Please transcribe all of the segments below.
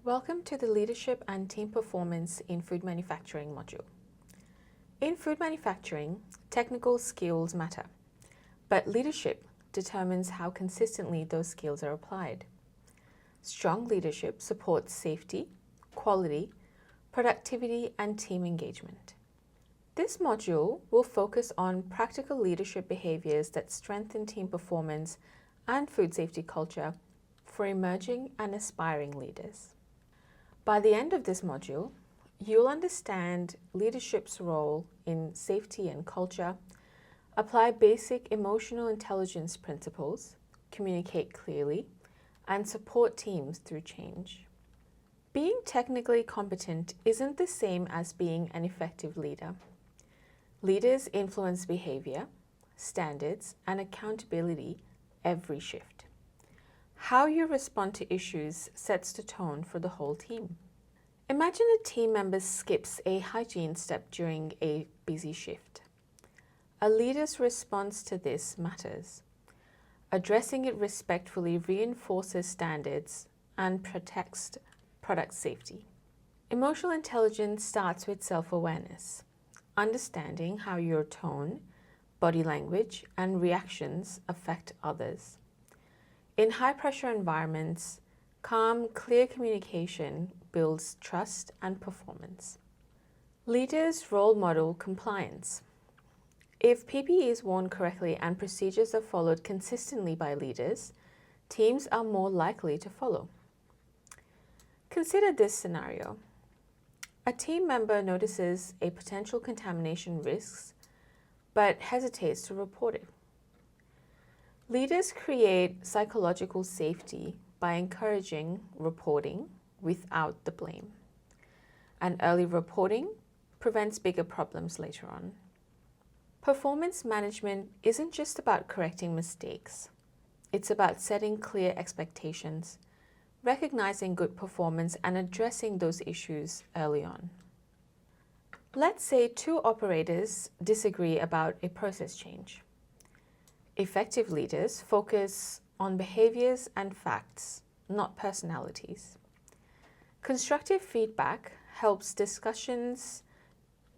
Welcome to the Leadership and Team Performance in Food Manufacturing module. In food manufacturing, technical skills matter, but leadership determines how consistently those skills are applied. Strong leadership supports safety, quality, productivity, and team engagement. This module will focus on practical leadership behaviors that strengthen team performance and food safety culture for emerging and aspiring leaders. By the end of this module, you'll understand leadership's role in safety and culture, apply basic emotional intelligence principles, communicate clearly, and support teams through change. Being technically competent isn't the same as being an effective leader. Leaders influence behavior, standards, and accountability every shift. How you respond to issues sets the tone for the whole team. Imagine a team member skips a hygiene step during a busy shift. A leader's response to this matters. Addressing it respectfully reinforces standards and protects product safety. Emotional intelligence starts with self-awareness, understanding how your tone, body language, and reactions affect others. In high-pressure environments, calm, clear communication builds trust and performance. Leaders role model compliance. If PPE is worn correctly and procedures are followed consistently by leaders, teams are more likely to follow. Consider this scenario. A team member notices a potential contamination risk, but hesitates to report it. Leaders create psychological safety by encouraging reporting without the blame. And early reporting prevents bigger problems later on. Performance management isn't just about correcting mistakes. It's about setting clear expectations, recognizing good performance, and addressing those issues early on. Let's say two operators disagree about a process change. Effective leaders focus on behaviors and facts, not personalities. Constructive feedback helps discussions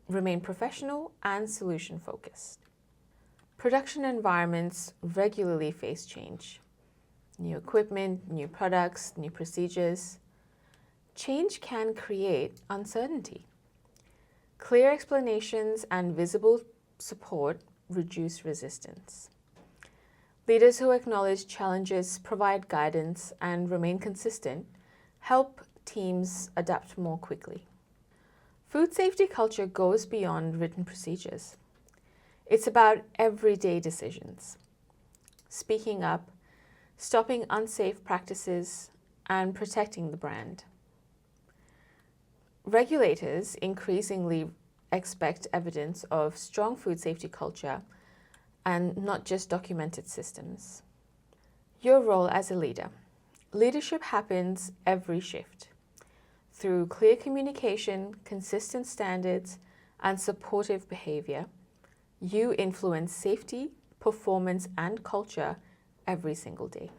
remain professional and solution-focused. Production environments regularly face change. New equipment, new products, new procedures. Change can create uncertainty. Clear explanations and visible support reduce resistance. Leaders who acknowledge challenges, provide guidance, and remain consistent help teams adapt more quickly. Food safety culture goes beyond written procedures. It's about everyday decisions. Speaking up, stopping unsafe practices, and protecting the brand. Regulators increasingly expect evidence of strong food safety culture and not just documented systems. Your role as a leader. Leadership happens every shift. Through clear communication, consistent standards, and supportive behavior, you influence safety, performance, and culture every single day.